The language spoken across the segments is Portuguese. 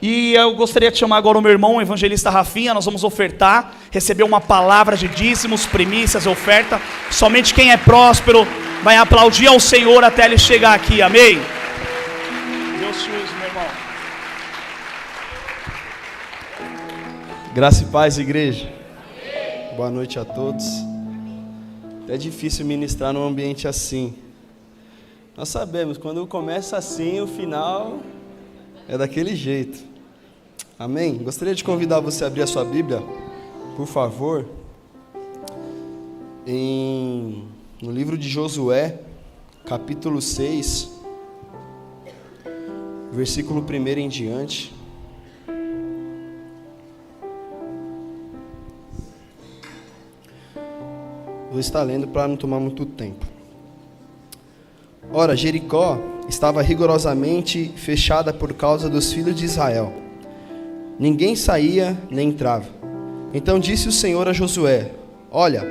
E eu gostaria de chamar agora o meu irmão, o evangelista Rafinha. Nós vamos ofertar, receber uma palavra de dízimos, primícias, oferta. Somente quem é próspero vai aplaudir ao Senhor até ele chegar aqui, amém? Deus te use, meu irmão. Graça e paz, igreja. Boa noite a todos. É difícil ministrar num ambiente assim. Nós sabemos, quando começa assim, o final é daquele jeito. Amém? Gostaria de convidar você a abrir a sua Bíblia, por favor, no livro de Josué, capítulo 6, versículo 1 em diante. Vou estar lendo para não tomar muito tempo. Ora, Jericó estava rigorosamente fechada por causa dos filhos de Israel. Ninguém saía nem entrava. Então disse o Senhor a Josué: Olha,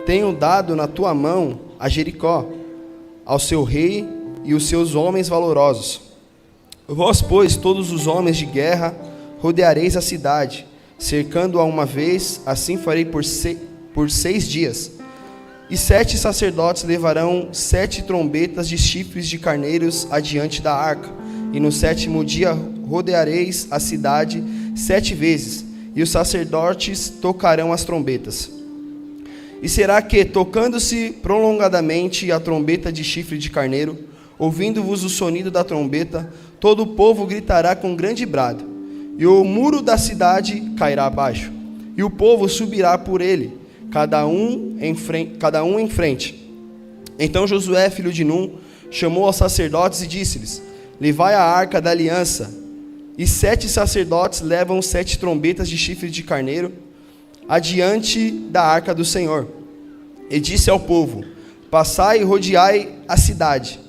tenho dado na tua mão a Jericó, ao seu rei e os seus homens valorosos. Vós, pois, todos os homens de guerra, rodeareis a cidade, cercando-a uma vez, assim farei por 6 dias. E 7 sacerdotes levarão 7 trombetas de chifres de carneiros adiante da arca. E no 7º dia rodeareis a cidade 7 vezes, e os sacerdotes tocarão as trombetas. E será que, tocando-se prolongadamente a trombeta de chifre de carneiro, ouvindo-vos o sonido da trombeta, todo o povo gritará com grande brado, e o muro da cidade cairá abaixo, e o povo subirá por ele, cada um em frente. Então Josué, filho de Num, chamou aos sacerdotes e disse-lhes: Levai a arca da aliança. E 7 sacerdotes levam 7 trombetas de chifre de carneiro adiante da arca do Senhor. E disse ao povo: Passai e rodeai a cidade,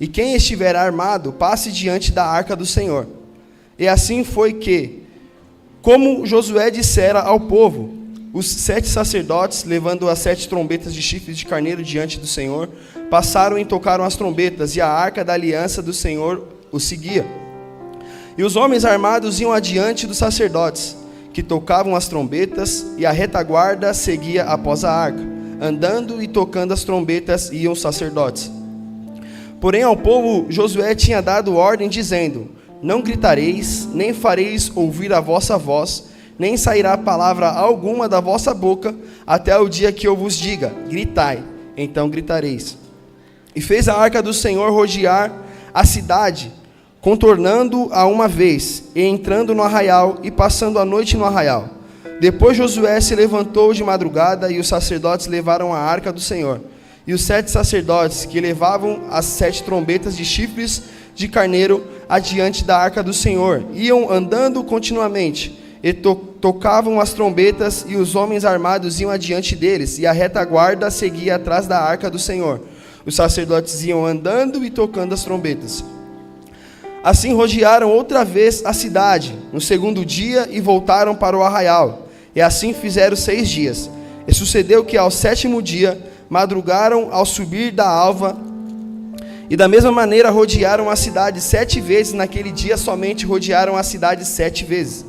e quem estiver armado, passe diante da arca do Senhor. E assim foi que, como Josué dissera ao povo, os 7 sacerdotes, levando as 7 trombetas de chifre de carneiro diante do Senhor, passaram e tocaram as trombetas, e a arca da aliança do Senhor os seguia. E os homens armados iam adiante dos sacerdotes, que tocavam as trombetas, e a retaguarda seguia após a arca. Andando e tocando as trombetas iam os sacerdotes. Porém ao povo Josué tinha dado ordem, dizendo: Não gritareis, nem fareis ouvir a vossa voz, nem sairá palavra alguma da vossa boca, até o dia que eu vos diga: gritai, então gritareis. E fez a arca do Senhor rodear a cidade, contornando-a uma vez, e entrando no arraial, e passando a noite no arraial. Depois Josué se levantou de madrugada, e os sacerdotes levaram a arca do Senhor. E os 7 sacerdotes, que levavam as 7 trombetas de chifres de carneiro adiante da arca do Senhor, iam andando continuamente, e tocavam as trombetas, e os homens armados iam adiante deles, e a retaguarda seguia atrás da arca do Senhor. Os sacerdotes iam andando e tocando as trombetas. Assim rodearam outra vez a cidade, no 2º dia, e voltaram para o arraial. E assim fizeram 6 dias. E sucedeu que ao 7º dia, madrugaram ao subir da alva, e da mesma maneira rodearam a cidade 7 vezes. Naquele dia somente rodearam a cidade 7 vezes.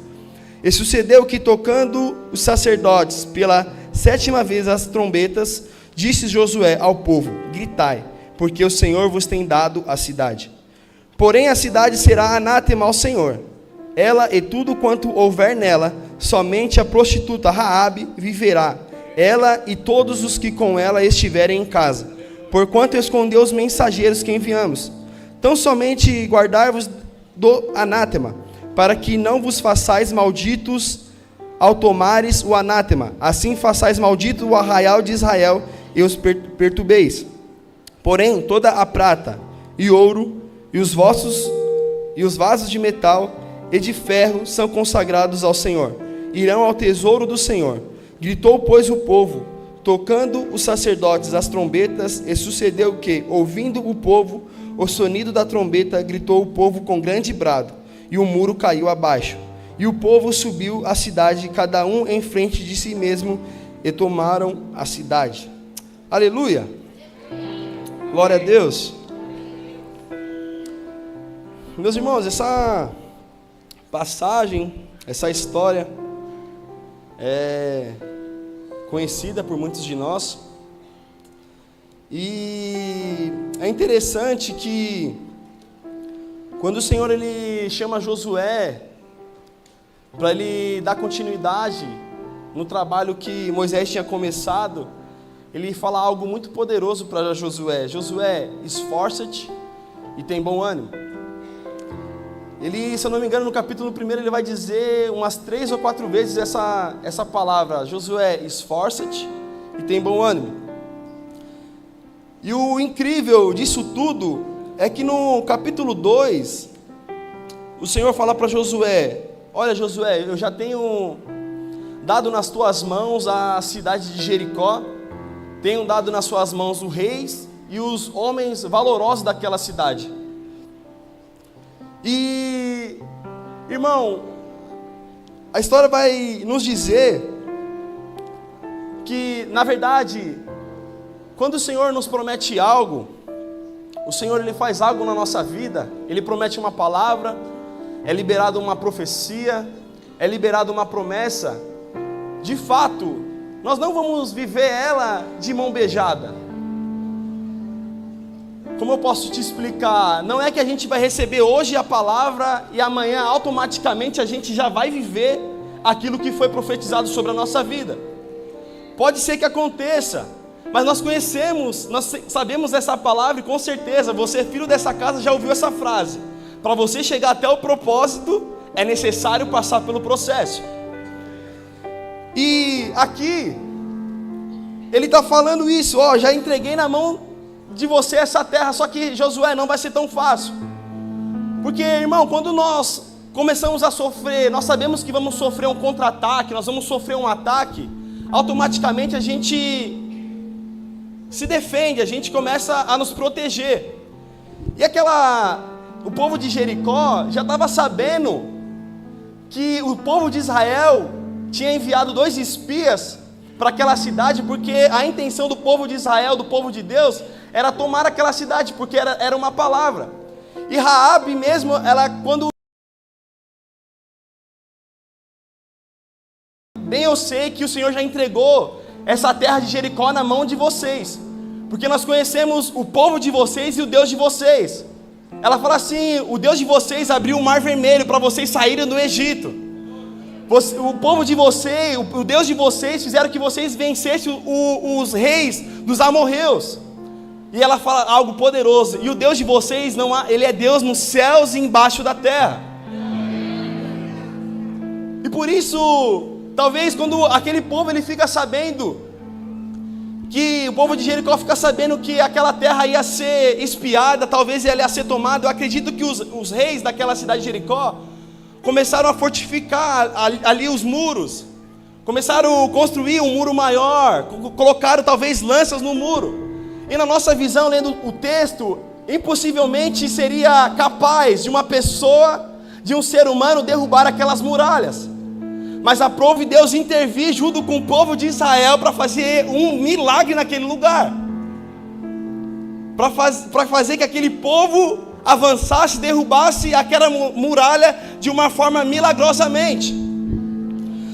E sucedeu que, tocando os sacerdotes pela 7ª vez as trombetas, disse Josué ao povo: Gritai, porque o Senhor vos tem dado a cidade. Porém a cidade será anátema ao Senhor, ela e tudo quanto houver nela. Somente a prostituta Raabe viverá, ela e todos os que com ela estiverem em casa, porquanto escondeu os mensageiros que enviamos. Tão somente guardai-vos do anátema, para que não vos façais malditos ao tomares o anátema. Assim façais maldito o arraial de Israel, e os perturbeis. Porém toda a prata e ouro e os vasos de metal e de ferro são consagrados ao Senhor, irão ao tesouro do Senhor. Gritou, pois, o povo, tocando os sacerdotes as trombetas, e sucedeu que, ouvindo o povo o sonido da trombeta, gritou o povo com grande brado, e o muro caiu abaixo. E o povo subiu à cidade, cada um em frente de si mesmo, e tomaram a cidade. Aleluia! Glória a Deus! Meus irmãos, essa passagem, essa história é conhecida por muitos de nós. E é interessante que quando o Senhor ele chama Josué para ele dar continuidade no trabalho que Moisés tinha começado, ele fala algo muito poderoso para Josué. Josué, esforça-te e tem bom ânimo. Ele, se eu não me engano, no capítulo 1 ele vai dizer umas 3 ou 4 vezes essa palavra: Josué, esforça-te e tem bom ânimo. E o incrível disso tudo é que no capítulo 2, o Senhor fala para Josué: olha, Josué, eu já tenho dado nas tuas mãos a cidade de Jericó, tenho dado nas suas mãos os reis e os homens valorosos daquela cidade. E, irmão, a história vai nos dizer que, na verdade, quando o Senhor nos promete algo, o Senhor ele faz algo na nossa vida, Ele promete uma palavra, é liberada uma profecia, é liberada uma promessa. De fato, nós não vamos viver ela de mão beijada. Como eu posso te explicar? Não é que a gente vai receber hoje a palavra e amanhã automaticamente a gente já vai viver aquilo que foi profetizado sobre a nossa vida. Pode ser que aconteça, mas nós conhecemos, nós sabemos essa palavra e com certeza você, filho dessa casa, já ouviu essa frase: para você chegar até o propósito é necessário passar pelo processo. E aqui ele está falando isso: ó, já entreguei na mão de você essa terra, só que Josué, não vai ser tão fácil. Porque, irmão, quando nós começamos a sofrer, nós sabemos que vamos sofrer um contra-ataque, nós vamos sofrer um ataque, automaticamente a gente se defende, a gente começa a nos proteger. E o povo de Jericó já estava sabendo que o povo de Israel tinha enviado 2 espias para aquela cidade, porque a intenção do povo de Israel, do povo de Deus, era tomar aquela cidade, porque era uma palavra. E Raabe mesmo, bem eu sei que o Senhor já entregou essa terra de Jericó na mão de vocês, porque nós conhecemos o povo de vocês e o Deus de vocês. Ela fala assim: o Deus de vocês abriu o mar vermelho para vocês saírem do Egito. O povo de vocês, o Deus de vocês fizeram que vocês vencessem os reis dos amorreus. E ela fala algo poderoso: e o Deus de vocês, Ele é Deus nos céus e embaixo da terra. E por isso, talvez quando aquele povo ele fica sabendo, que o povo de Jericó fica sabendo que aquela terra ia ser espiada, talvez ela ia ser tomada, eu acredito que os reis daquela cidade de Jericó começaram a fortificar ali os muros, começaram a construir um muro maior, colocaram talvez lanças no muro. E na nossa visão, lendo o texto, impossivelmente seria capaz de uma pessoa, de um ser humano, derrubar aquelas muralhas. Mas aprove Deus intervir junto com o povo de Israel para fazer um milagre naquele lugar, para fazer que aquele povo avançasse, derrubasse aquela muralha de uma forma milagrosamente.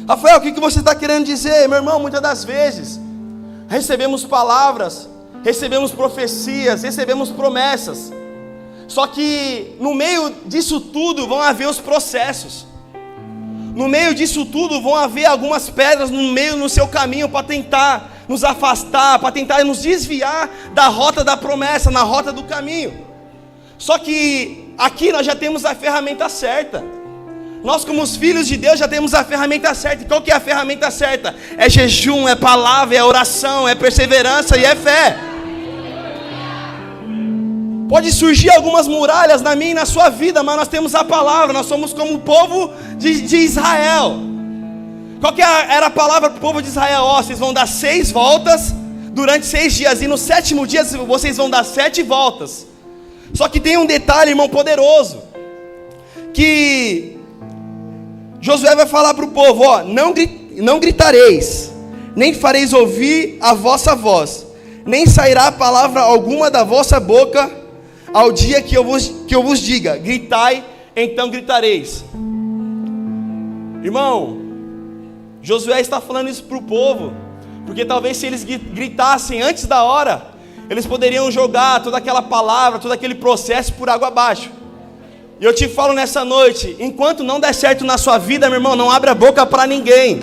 Rafael, o que você está querendo dizer? Meu irmão, muitas das vezes recebemos palavras, recebemos profecias, recebemos promessas, só que no meio disso tudo vão haver os processos. No meio disso tudo vão haver algumas pedras no seu caminho para tentar nos afastar, para tentar nos desviar da rota da promessa, na rota do caminho. Só que aqui nós já temos a ferramenta certa. Nós, como os filhos de Deus, já temos a ferramenta certa. E qual que é a ferramenta certa? É jejum, é palavra, é oração, é perseverança e é fé. Pode surgir algumas muralhas na minha e na sua vida, mas nós temos a palavra. Nós somos como o povo de Israel. Qual que era a palavra para o povo de Israel? Vocês vão dar 6 voltas durante 6 dias, e no 7º dia vocês vão dar 7 voltas. Só que tem um detalhe, irmão, poderoso, que Josué vai falar para o povo: não gritareis, nem fareis ouvir a vossa voz, nem sairá palavra alguma da vossa boca, ao dia que eu vos diga, gritai, então gritareis. Irmão, Josué está falando isso para o povo, porque talvez se eles gritassem antes da hora, eles poderiam jogar toda aquela palavra, todo aquele processo por água abaixo. E eu te falo nessa noite, enquanto não der certo na sua vida, meu irmão, não abre a boca para ninguém.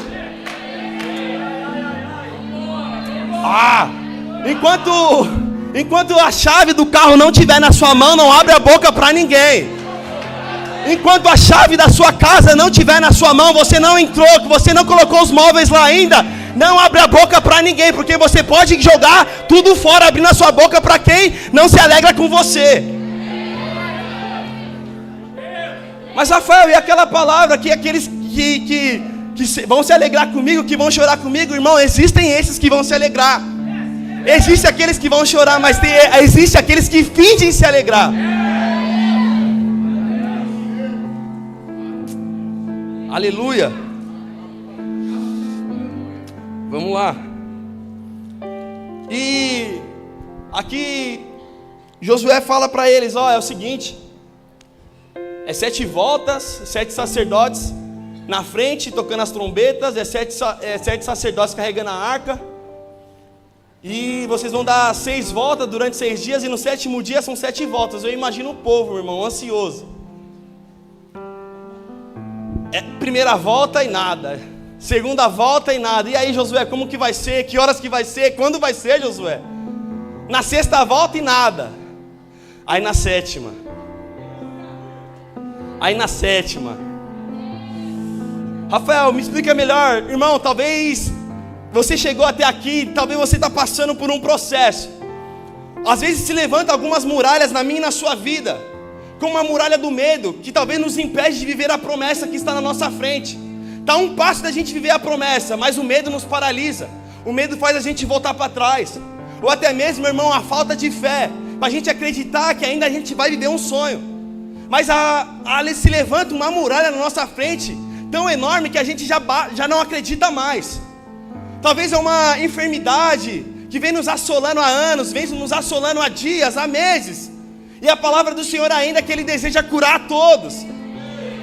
Enquanto a chave do carro não estiver na sua mão, não abre a boca para ninguém. Enquanto a chave da sua casa não estiver na sua mão, você não entrou, você não colocou os móveis lá ainda, não abre a boca para ninguém, porque você pode jogar tudo fora, abrindo a sua boca para quem não se alegra com você. Mas Rafael, e aquela palavra que aqueles que vão se alegrar comigo, que vão chorar comigo, irmão, existem esses que vão se alegrar. Existem aqueles que vão chorar, mas existem aqueles que fingem se alegrar. Aleluia. Vamos lá. E aqui Josué fala para eles, é o seguinte, é 7 voltas, 7 sacerdotes na frente tocando as trombetas, é 7 sacerdotes carregando a arca, e vocês vão dar 6 voltas durante 6 dias, e no 7º dia são 7 voltas. Eu imagino o povo, meu irmão, ansioso. Primeira volta e nada, segunda volta e nada. E aí, Josué, como que vai ser? Que horas que vai ser? Quando vai ser, Josué? Na 6ª volta e nada. Aí na 7ª. Rafael, me explica melhor. Irmão, talvez você chegou até aqui, talvez você está passando por um processo. Às vezes se levanta algumas muralhas na minha e na sua vida, como a muralha do medo, que talvez nos impede de viver a promessa que está na nossa frente. Está a um passo da gente viver a promessa, mas o medo nos paralisa. O medo faz a gente voltar para trás. Ou até mesmo, irmão, a falta de fé, para a gente acreditar que ainda a gente vai viver um sonho. Mas se levanta uma muralha na nossa frente, tão enorme que a gente já não acredita mais. Talvez é uma enfermidade que vem nos assolando há anos, vem nos assolando há dias, há meses. E a palavra do Senhor ainda é que Ele deseja curar a todos.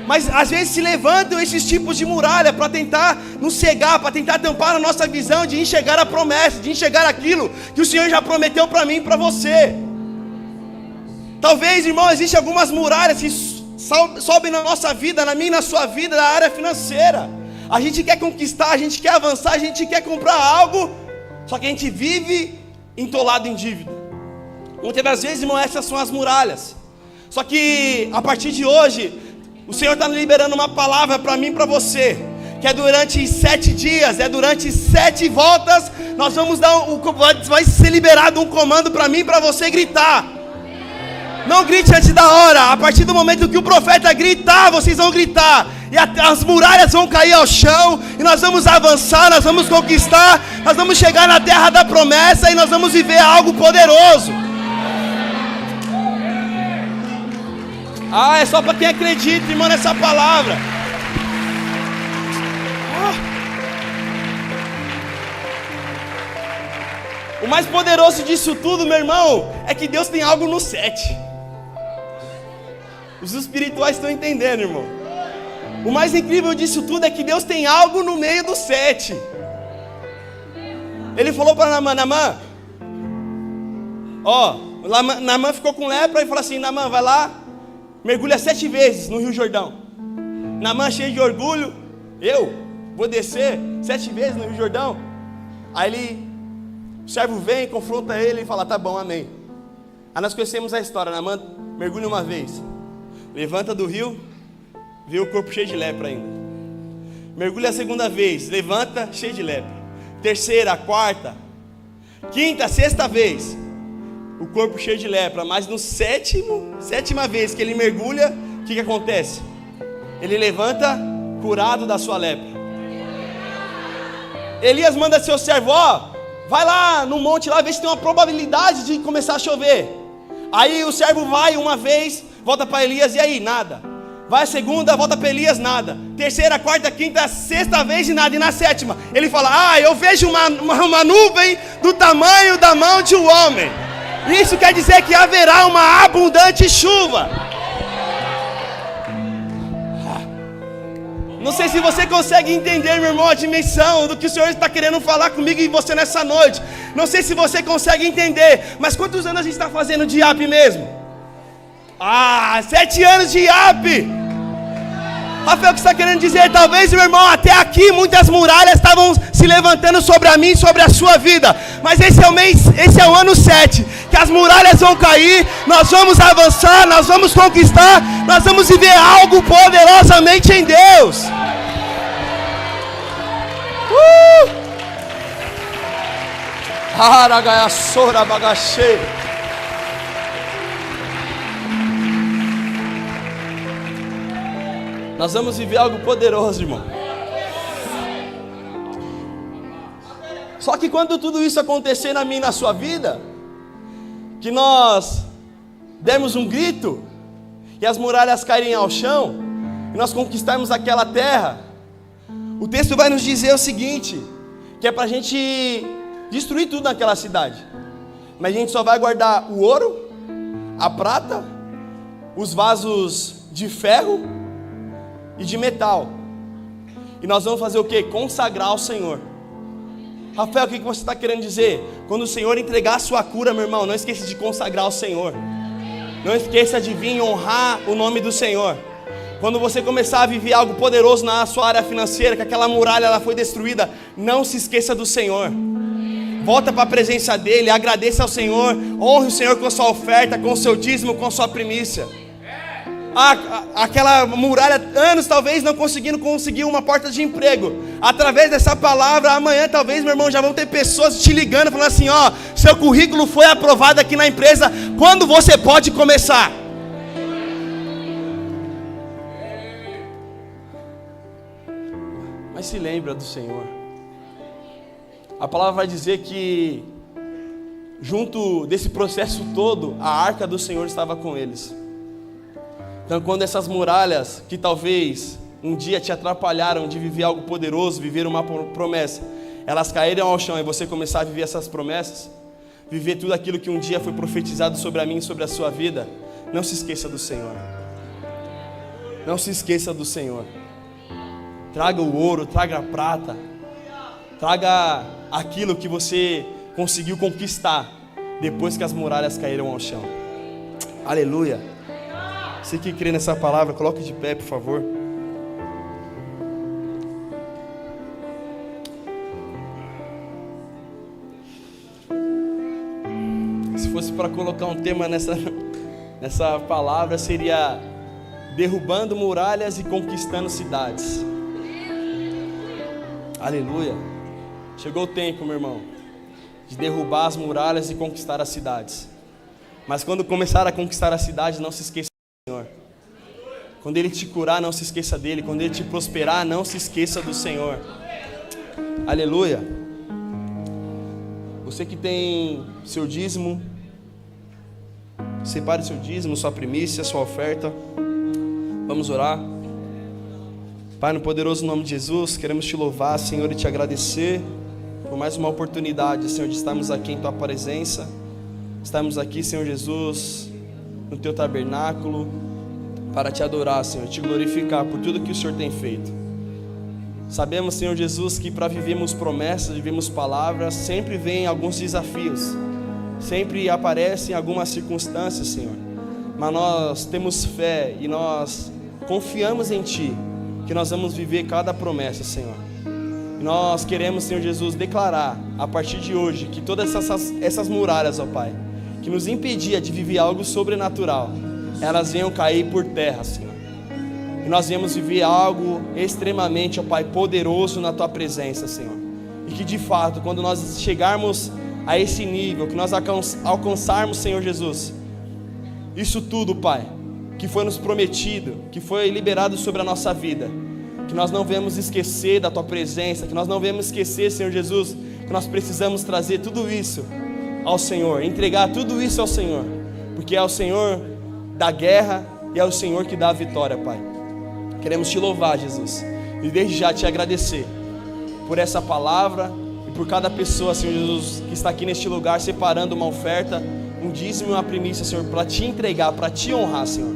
Mas às vezes se levantam esses tipos de muralha para tentar nos cegar, para tentar tampar a nossa visão de enxergar a promessa, de enxergar aquilo que o Senhor já prometeu para mim e para você. Talvez, irmão, existem algumas muralhas que sobem na nossa vida, na minha e na sua vida, na área financeira. A gente quer conquistar, a gente quer avançar, a gente quer comprar algo, só que a gente vive entolado em dívida. Muitas das vezes, irmão, essas são as muralhas. Só que a partir de hoje, o Senhor está liberando uma palavra para mim e para você, que é durante 7 dias, é durante 7 voltas, nós vamos vai ser liberado um comando para mim e para você gritar. Não grite antes da hora. A partir do momento que o profeta gritar, vocês vão gritar, e as muralhas vão cair ao chão, e nós vamos avançar, nós vamos conquistar, nós vamos chegar na terra da promessa, e nós vamos viver algo poderoso. É só para quem acredita, irmão, nessa palavra. O mais poderoso disso tudo, meu irmão, é que Deus tem algo no 7. Os espirituais estão entendendo, irmão. O mais incrível disso tudo é que Deus tem algo no meio do 7. Ele falou para Naamã, Naamã ficou com lepra e falou assim, Naamã, vai lá, mergulha 7 vezes no Rio Jordão. Naamã, cheio de orgulho, eu vou descer 7 vezes no Rio Jordão. Aí o servo vem, confronta ele e fala, tá bom, amém. Aí nós conhecemos a história, Naamã mergulha uma vez, levanta do rio, vê o corpo cheio de lepra ainda. Mergulha a segunda vez, levanta, cheio de lepra. Terceira, quarta, quinta, sexta vez, o corpo cheio de lepra. Mas no sétima vez que ele mergulha, o que acontece? Ele levanta curado da sua lepra. Elias manda seu servo, vai lá no monte lá, ver se tem uma probabilidade de começar a chover. Aí o servo vai uma vez, volta para Elias, e aí? Nada. Vai a segunda, volta para Elias, nada. Terceira, quarta, quinta, sexta vez e nada. E na sétima, ele fala, eu vejo uma nuvem do tamanho da mão de um homem. Isso quer dizer que haverá uma abundante chuva. Não sei se você consegue entender, meu irmão, a dimensão do que o Senhor está querendo falar comigo e você nessa noite. Não sei se você consegue entender, mas quantos anos a gente está fazendo de IAP mesmo? 7 anos de IAP. Rafael, o que você está querendo dizer? Talvez, meu irmão, até aqui muitas muralhas estavam se levantando sobre a mim e sobre a sua vida. Mas esse é o ano 7, que as muralhas vão cair, nós vamos avançar, nós vamos conquistar, nós vamos viver algo poderosamente em Deus. Aragaiaçora bagache. Nós vamos viver algo poderoso, irmão. Só que quando tudo isso acontecer na minha e na sua vida, que nós demos um grito e as muralhas caírem ao chão e nós conquistarmos aquela terra, o texto vai nos dizer o seguinte, que é para a gente destruir tudo naquela cidade, mas a gente só vai guardar o ouro, a prata, os vasos de ferro e de metal, e nós vamos fazer o que? Consagrar ao Senhor. Rafael, o que você está querendo dizer? Quando o Senhor entregar a sua cura, meu irmão, não esqueça de consagrar ao Senhor, não esqueça de vir honrar o nome do Senhor. Quando você começar a viver algo poderoso na sua área financeira, que aquela muralha ela foi destruída, não se esqueça do Senhor. Volta para a presença dEle, agradeça ao Senhor, honre o Senhor com a sua oferta, com o seu dízimo, com a sua primícia. Aquela muralha, anos talvez não conseguir uma porta de emprego. Através dessa palavra, amanhã talvez, meu irmão, já vão ter pessoas te ligando, falando assim, seu currículo foi aprovado aqui na empresa, quando você pode começar? Mas se lembra do Senhor. A palavra vai dizer que junto desse processo todo, a arca do Senhor estava com eles. Então quando essas muralhas, que talvez um dia te atrapalharam de viver algo poderoso, viver uma promessa, elas caíram ao chão e você começar a viver essas promessas, viver tudo aquilo que um dia foi profetizado sobre a mim e sobre a sua vida, não se esqueça do Senhor. Não se esqueça do Senhor. Traga o ouro, traga a prata, traga aquilo que você conseguiu conquistar depois que as muralhas caíram ao chão. Aleluia. Você que crê nessa palavra, coloque de pé, por favor. Se fosse para colocar um tema nessa palavra, seria derrubando muralhas e conquistando cidades. Aleluia. Chegou o tempo, meu irmão, de derrubar as muralhas e conquistar as cidades. Mas quando começar a conquistar a cidade, não se esqueça do Senhor. Quando Ele te curar, não se esqueça dEle. Quando Ele te prosperar, não se esqueça do Senhor. Aleluia. Você que tem seu dízimo, separe seu dízimo, sua primícia, sua oferta. Vamos orar. Pai, no poderoso nome de Jesus, queremos te louvar, Senhor, e te agradecer por mais uma oportunidade, Senhor, de estarmos aqui em Tua presença. Estamos aqui, Senhor Jesus, no Teu tabernáculo, para Te adorar, Senhor, Te glorificar por tudo que o Senhor tem feito. Sabemos, Senhor Jesus, que para vivermos promessas, vivermos palavras, sempre vem alguns desafios, sempre aparecem algumas circunstâncias, Senhor. Mas nós temos fé e nós confiamos em Ti, que nós vamos viver cada promessa, Senhor. E nós queremos, Senhor Jesus, declarar a partir de hoje que todas essas muralhas, ó Pai, que nos impedia de viver algo sobrenatural, elas venham cair por terra, Senhor. E nós venhamos viver algo extremamente, ó Pai, poderoso na Tua presença, Senhor. E que de fato, quando nós chegarmos a esse nível, que nós alcançarmos, Senhor Jesus, isso tudo, Pai, que foi nos prometido, que foi liberado sobre a nossa vida, que nós não venhamos esquecer da Tua presença, que nós não venhamos esquecer, Senhor Jesus, que nós precisamos trazer tudo isso ao Senhor, entregar tudo isso ao Senhor, porque é o Senhor da guerra e é o Senhor que dá a vitória, Pai. Queremos Te louvar, Jesus, e desde já Te agradecer por essa palavra e por cada pessoa, Senhor Jesus, que está aqui neste lugar separando uma oferta, um dízimo e uma primícia, Senhor, para Te entregar, para Te honrar, Senhor.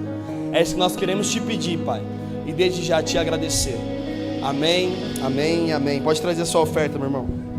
É isso que nós queremos Te pedir, Pai, e desde já Te agradecer. Amém, amém, amém. Pode trazer a sua oferta, meu irmão.